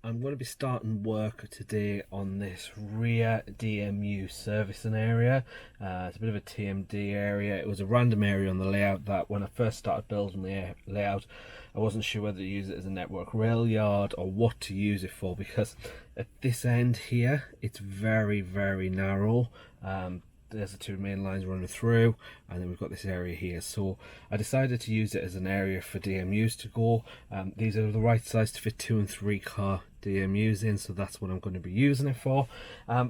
I'm going to be starting work today on this rear DMU servicing area. It's a bit of a TMD area. It was a random area on the layout that when I first started building the layout, I wasn't sure whether to use it as a network rail yard or what to use it for, because at this end here, it's very, very narrow. There's the two main lines running through, and then we've got this area here. So I decided to use it as an area for DMUs to go. These are the right size to fit 2 and 3 car DMUs in, so that's what I'm going to be using it for.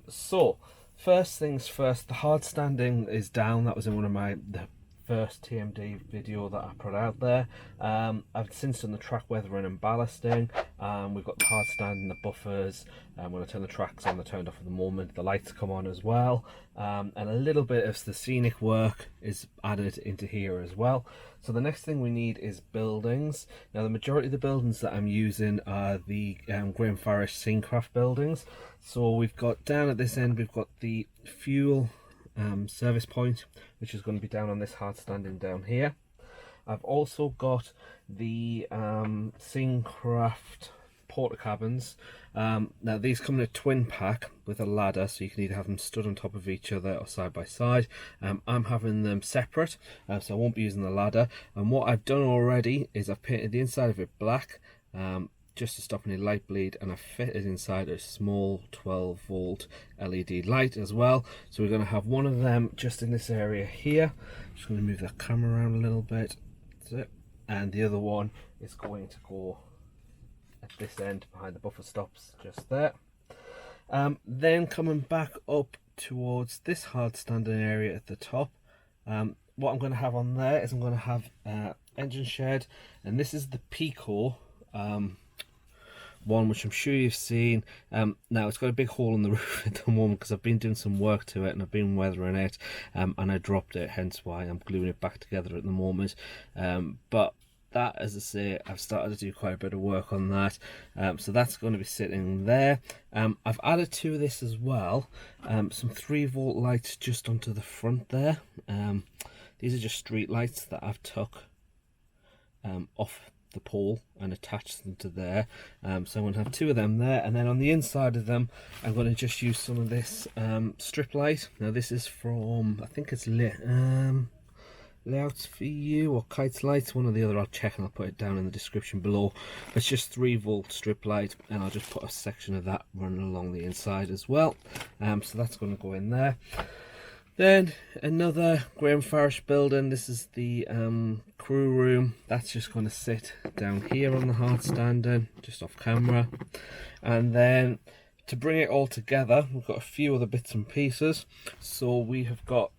So first things first, the hard standing is down. That was in one of the first TMD video that I put out there. I've since done the track weathering and ballasting. We've got the hard standing, the buffers. When I turn the tracks on, they're turned off at the moment. The lights come on as well. And a little bit of the scenic work is added into here as well. So the next thing we need is buildings. Now the majority of the buildings that I'm using are the Graham Farish Scenecraft buildings. So we've got down at this end, we've got the fuel service point, which is going to be down on this hard standing down here. I've also got the Scenecraft porta cabins. Now these come in a twin pack with a ladder, so you can either have them stood on top of each other or side by side. I'm having them separate, so I won't be using the ladder. And what I've done already is I've painted the inside of it black, just to stop any light bleed, and I've fitted inside a small 12-volt LED light as well. So we're going to have one of them just in this area here. Just going to move that camera around a little bit. That's it. And the other one is going to go at this end behind the buffer stops just there. Then coming back up towards this hard standing area at the top, what I'm going to have on there is I'm going to have engine shed, and this is the Pico one, which I'm sure you've seen. Now it's got a big hole in the roof at the moment because I've been doing some work to it and I've been weathering it, and I dropped it, hence why I'm gluing it back together at the moment. But that, as I say, I've started to do quite a bit of work on that, so that's going to be sitting there. I've added to this as well some 3-volt lights just onto the front there. These are just street lights that I've took off the pole and attach them to there. So I'm going to have 2 of them there, and then on the inside of them I'm going to just use some of this strip light. Now this is from, I think it's Layouts for You or Kites Lights, one or the other. I'll check and I'll put it down in the description below. It's just 3-volt strip light, and I'll just put a section of that running along the inside as well. So that's going to go in there. Then another Graham Farish building. This is the crew room. That's just going to sit down here on the hard standing, just off camera. And then to bring it all together, we've got a few other bits and pieces. So we have got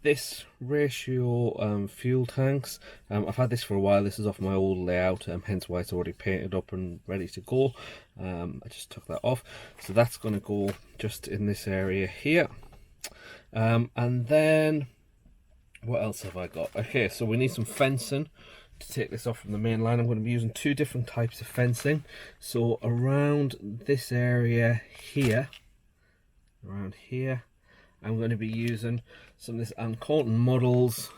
this ratio fuel tanks. I've had this for a while. This is off my old layout, hence why it's already painted up and ready to go. I just took that off. So that's going to go just in this area here. And then what else have I got? Okay, so we need some fencing to take this off from the main line. I'm going to be using 2 different types of fencing. So around this area here, around here, I'm going to be using some of this Colton Models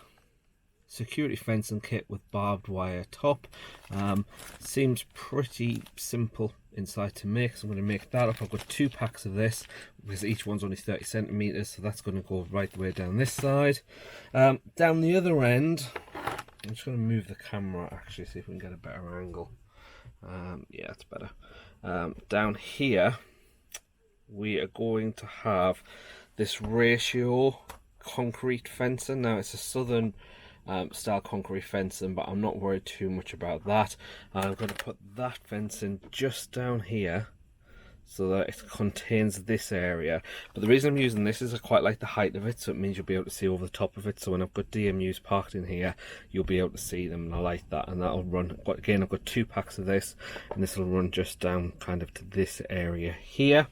security fencing kit with barbed wire top. Seems pretty simple inside to make, so I'm going to make that up. I've got 2 packs of this because each one's only 30 centimeters, so that's going to go right the way down this side. Down the other end, I'm just going to move the camera actually, see if we can get a better angle. Yeah, that's better. Down here we are going to have this ratio concrete fencing. Now it's a southern style concrete fencing, but I'm not worried too much about that. I'm going to put that fencing just down here so that it contains this area. But the reason I'm using this is I quite like the height of it, so it means you'll be able to see over the top of it. So when I've got DMUs parked in here, you'll be able to see them, and I like that. And that'll run, again, I've got 2 packs of this, and this will run just down kind of to this area here.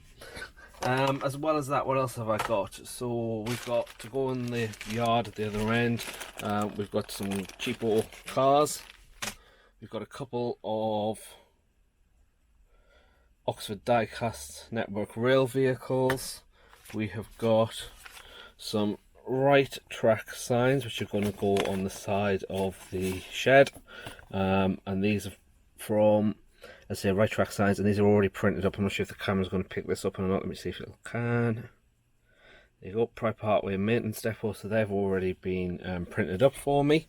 As well as that, what else have I got? So we've got, to go in the yard at the other end, we've got some cheapo cars. We've got a couple of Oxford die-cast network rail vehicles. We have got some right track signs which are going to go on the side of the shed, and these are from as I say, right track signs, and these are already printed up. I'm not sure if the camera's going to pick this up or not. Let me see if it can. There you go, Pride Parkway maintenance depot, so they've already been printed up for me.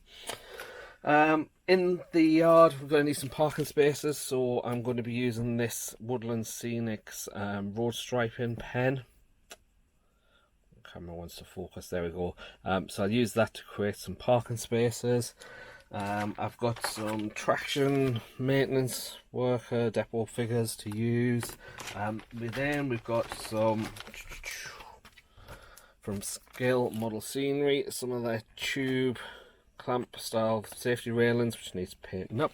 In the yard, we're going to need some parking spaces, so I'm going to be using this Woodland Scenics road striping pen. The camera wants to focus, there we go. So I'll use that to create some parking spaces. I've got some traction maintenance worker depot figures to use. We've got some from Scale Model Scenery, some of their tube clamp style safety railings which needs painting up.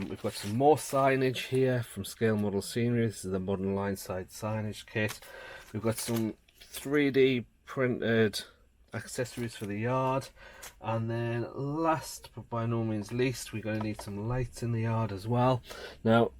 We've got some more signage here from Scale Model Scenery. This is the modern line side signage kit. We've got some 3D printed accessories for the yard, and then last but by no means least, we're going to need some lights in the yard as well. Now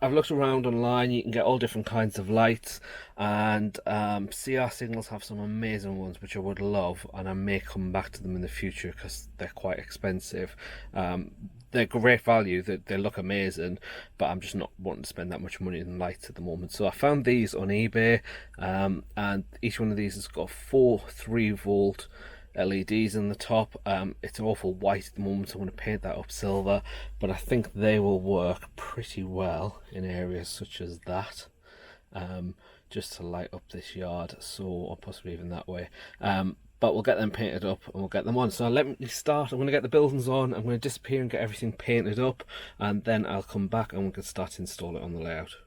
I've looked around online, you can get all different kinds of lights, and CR Signals have some amazing ones which I would love, and I may come back to them in the future because they're quite expensive. They're great value, they look amazing, but I'm just not wanting to spend that much money on lights at the moment. So I found these on eBay, and each one of these has got 4 3-volt LEDs in the top. It's awful white at the moment, so I want to paint that up silver, but I think they will work pretty well in areas such as that, just to light up this yard, so, or possibly even that way. But we'll get them painted up and we'll get them on. So let me start. I'm going to get the buildings on, I'm going to disappear and get everything painted up, and then I'll come back and we can start to install it on the layout.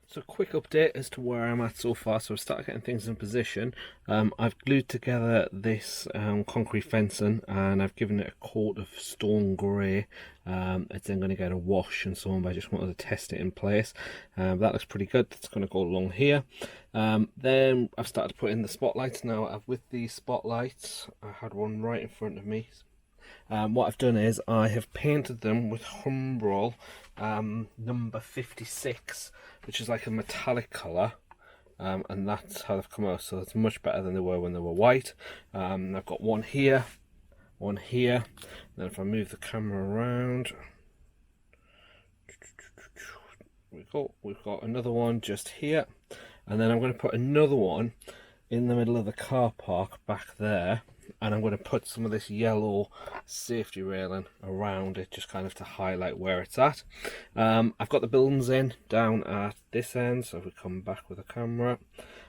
So quick update as to where I'm at so far. So I've started getting things in position. I've glued together this concrete fencing, and I've given it a coat of stone grey. It's then going to get a wash and so on, but I just wanted to test it in place. That looks pretty good. That's going to go along here. Then I've started to put in the spotlights. Now with these spotlights, I had one right in front of me. What I've done is I have painted them with Humbrol number 56, which is like a metallic colour, and that's how they've come out. So it's much better than they were when they were white. I've got one here, one here. Then if I move the camera around, we've got another one just here, and then I'm going to put another one in the middle of the car park back there, and I'm going to put some of this yellow safety railing around it, just kind of to highlight where it's at. I've got the buildings in down at this end, so if we come back with the camera,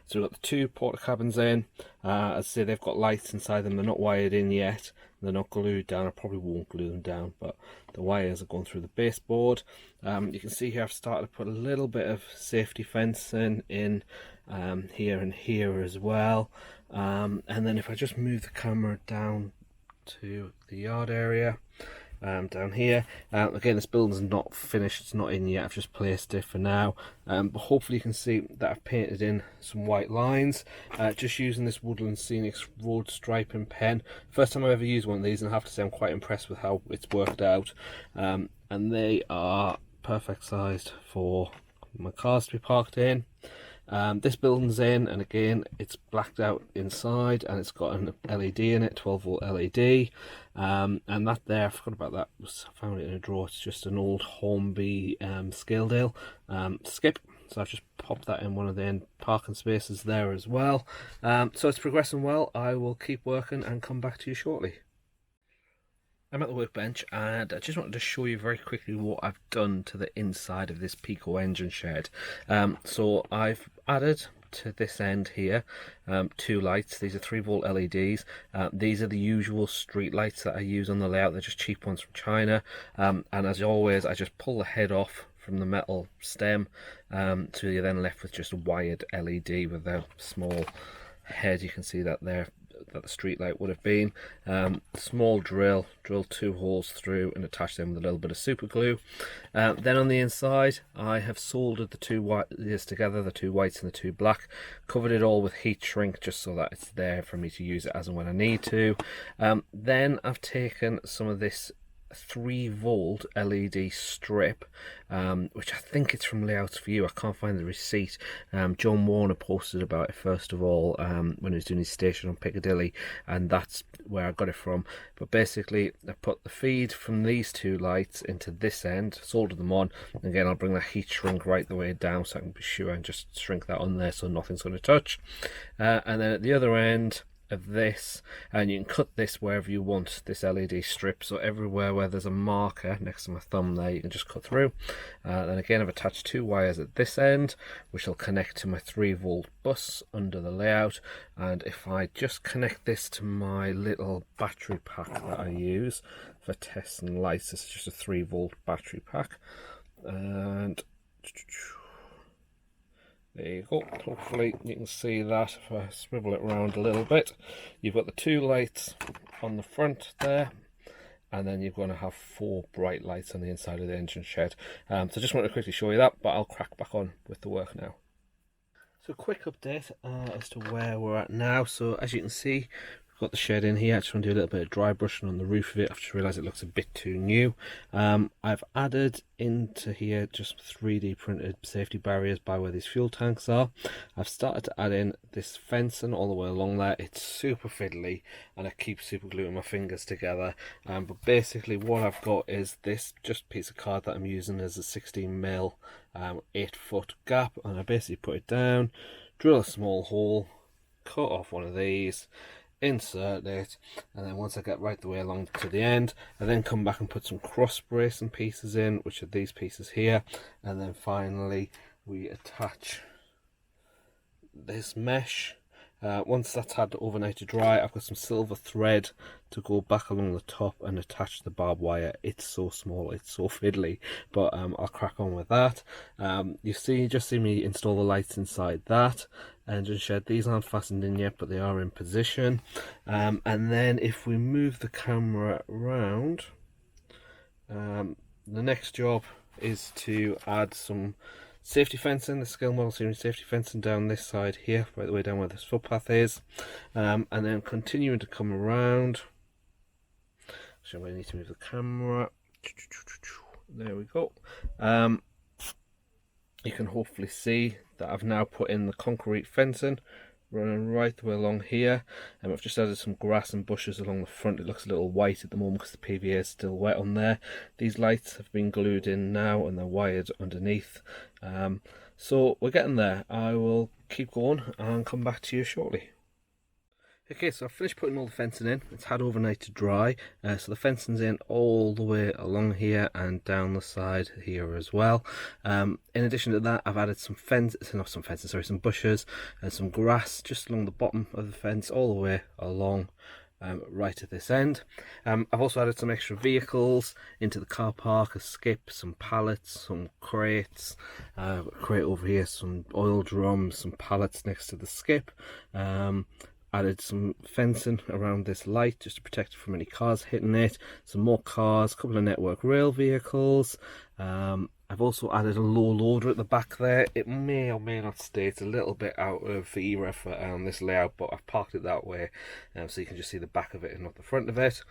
so we've got the 2 porta cabins in. As I say, they've got lights inside them, they're not wired in yet, they're not glued down. I probably won't glue them down, but the wires are going through the baseboard. You can see here I've started to put a little bit of safety fencing in here and here as well. And then if I just move the camera down to the yard area, down here, again, this building's not finished, it's not in yet, I've just placed it for now, but hopefully you can see that I've painted in some white lines, just using this Woodland Scenics road striping pen. First time I've ever used one of these, and I have to say I'm quite impressed with how it's worked out, and they are perfect sized for my cars to be parked in. This building's in, and again it's blacked out inside, and it's got an LED in it, 12-volt LED, and that there, I forgot about that, I found it in a drawer. It's just an old Hornby Scaledale skip, so I've just popped that in one of the end parking spaces there as well. So it's progressing well. I will keep working and come back to you shortly. I'm at the workbench, and I just wanted to show you very quickly what I've done to the inside of this Pico engine shed. So I've added to this end here 2 lights. These are 3-volt LEDs. These are the usual street lights that I use on the layout. They're just cheap ones from China, and as always I just pull the head off from the metal stem, so you're then left with just a wired LED with a small head. You can see that there, that the street light would have been. Small drill 2 holes through and attach them with a little bit of super glue. Then on the inside I have soldered the 2 wires together, the 2 whites and the 2 black, covered it all with heat shrink just so that it's there for me to use it as and when I need to. Then I've taken some of this 3-volt LED strip, which I think it's from Layouts for You. I can't find the receipt. John Warner posted about it first of all when he was doing his station on Piccadilly, and that's where I got it from. But basically, I put the feed from these 2 lights into this end, soldered them on. Again, I'll bring that heat shrink right the way down so I can be sure and just shrink that on there so nothing's going to touch. And then at the other end of this, and you can cut this wherever you want, this LED strip, so everywhere where there's a marker next to my thumb there, you can just cut through. Then again, I've attached 2 wires at this end which will connect to my 3-volt bus under the layout, and if I just connect this to my little battery pack that I use for testing lights, this is just a 3-volt battery pack, and there you go. Hopefully you can see that if I swivel it around a little bit. You've got the 2 lights on the front there, and then you're going to have 4 bright lights on the inside of the engine shed. So just want to quickly show you that, but I'll crack back on with the work now. So quick update as to where we're at now. So as you can see, got the shed in here. I just want to do a little bit of dry brushing on the roof of it. I've just realised it looks a bit too new. I've added into here just 3D printed safety barriers by where these fuel tanks are. I've started to add in this fencing all the way along there. It's super fiddly and I keep super gluing my fingers together. But basically what I've got is this just piece of card that I'm using as a 16mm 8-foot gap, and I basically put it down, drill a small hole, cut off one of these, insert it, and then once I get right the way along to the end, I then come back and put some cross bracing pieces in, which are these pieces here, and then finally we attach this mesh. Once that's had overnight to dry, I've got some silver thread to go back along the top and attach the barbed wire. It's so small, it's so fiddly, but I'll crack on with that. You just see me install the lights inside that engine shed. These aren't fastened in yet, but they are in position. And then if we move the camera around, the next job is to add some safety fencing, the scale model series safety fencing down this side here, right the way down where this footpath is, and then continuing to come around. So I need to move the camera. There we go. You can hopefully see that I've now put in the concrete fencing running right the way along here, and I've just added some grass and bushes along the front. It looks a little white at the moment because the PVA is still wet on there. These lights have been glued in now and they're wired underneath, so we're getting there. I will keep going and come back to you shortly. Okay, so I've finished putting all the fencing in. It's had overnight to dry, so the fencing's in all the way along here and down the side here as well. In addition to that, I've added some some bushes and some grass just along the bottom of the fence all the way along right at this end. I've also added some extra vehicles into the car park, a skip, some pallets, some crates, a crate over here, some oil drums, some pallets next to the skip. Added some fencing around this light just to protect it from any cars hitting it, some more cars, a couple of network rail vehicles. I've also added a low loader at the back there. It may or may not stay, it's a little bit out of the era for this layout, but I've parked it that way so you can just see the back of it and not the front of it.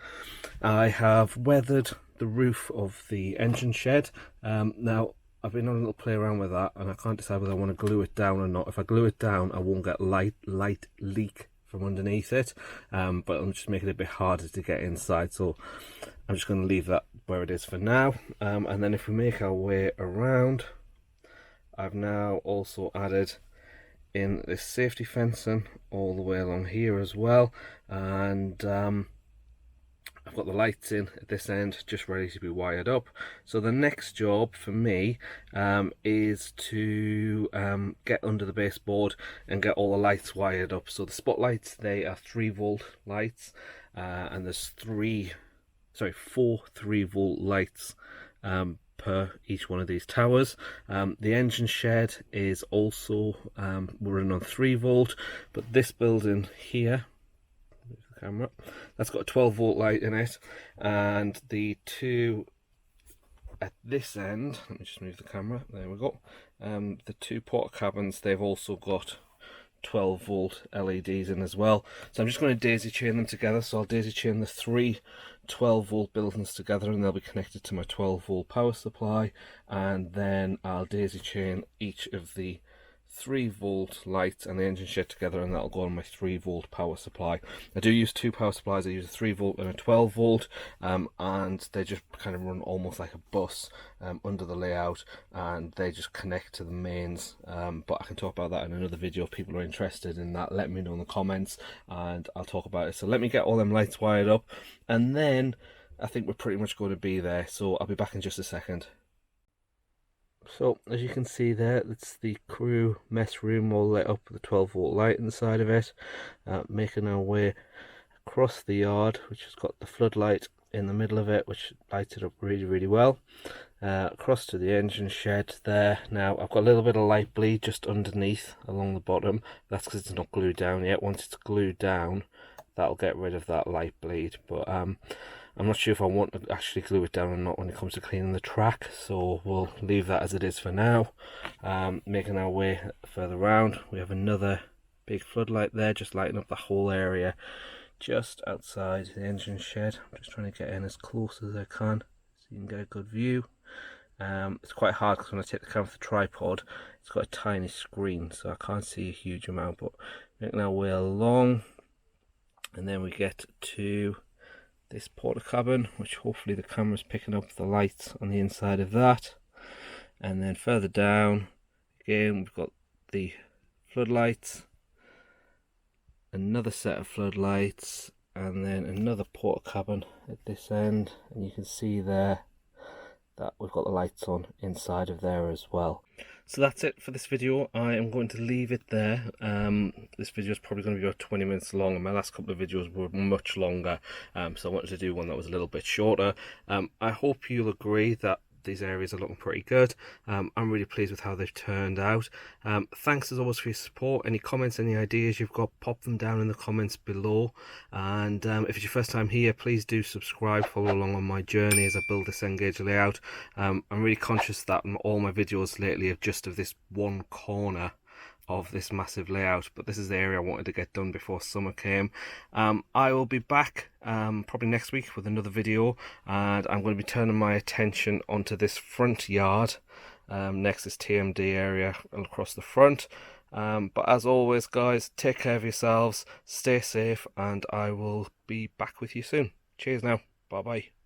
I have weathered the roof of the engine shed. Now I've been on a little play around with that and I can't decide whether I want to glue it down or not. If I glue it down, I won't get light leak from underneath it, but I'm just making it a bit harder to get inside, so I'm just going to leave that where it is for now. And then if we make our way around, I've now also added in this safety fencing all the way along here as well, and I've got the lights in at this end just ready to be wired up. So the next job for me is to get under the baseboard and get all the lights wired up. So the spotlights, they are 3-volt lights, and there's 4 3-volt lights per each one of these towers. The engine shed is also running on 3-volt, but this building here, camera, that's got a 12-volt light in it, and the 2 at this end, let me just move the camera, there we go, the 2 porta cabins, they've also got 12 volt LEDs in as well. So I'm just going to daisy chain them together. So I'll daisy chain the three 12 volt buildings together, and they'll be connected to my 12 volt power supply, and then I'll daisy chain each of the 3 volt lights and the engine shed together, and that'll go on my 3 volt power supply. I do use two power supplies. I use a 3 volt and a 12 volt, and they just kind of run almost like a bus under the layout, and they just connect to the mains. But I can talk about that in another video if people are interested in that. Let me know in the comments and I'll talk about it. So let me get all them lights wired up, and then I think we're pretty much going to be there. So I'll be back in just a second. So as you can see there, it's the crew mess room all lit up with a 12 volt light inside of it. Making our way across the yard, which has got the floodlight in the middle of it, which lights it up really well. Across to the engine shed there. Now I've got a little bit of light bleed just underneath along the bottom. That's because it's not glued down yet. Once it's glued down, that'll get rid of that light bleed. But I'm not sure if I want to actually glue it down or not when it comes to cleaning the track, so we'll leave that as it is for now. Making our way further around, we have another big floodlight there, just lighting up the whole area just outside the engine shed. I'm just trying to get in as close as I can so you can get a good view. It's quite hard because when I take the camera off the tripod, it's got a tiny screen, so I can't see a huge amount, but making our way along, and then we get to this porta cabin, which hopefully the camera's picking up the lights on the inside of that. And then further down again, we've got the floodlights, another set of floodlights, and then another porta cabin at this end, and you can see there that we've got the lights on inside of there as well. So that's it for this video. I am going to leave it there. This video is probably going to be about 20 minutes long, and my last couple of videos were much longer, so I wanted to do one that was a little bit shorter. I hope you'll agree that these areas are looking pretty good. I'm really pleased with how they've turned out. Thanks as always for your support. Any comments, any ideas you've got, pop them down in the comments below. And if it's your first time here, please do subscribe, follow along on my journey as I build this Engage layout. I'm really conscious that all my videos lately are just of this one corner of this massive layout, but this is the area I wanted to get done before summer came. I will be back probably next week with another video, and I'm going to be turning my attention onto this front yard next this TMD area across the front. But as always guys, take care of yourselves, stay safe, and I will be back with you soon. Cheers now, bye bye.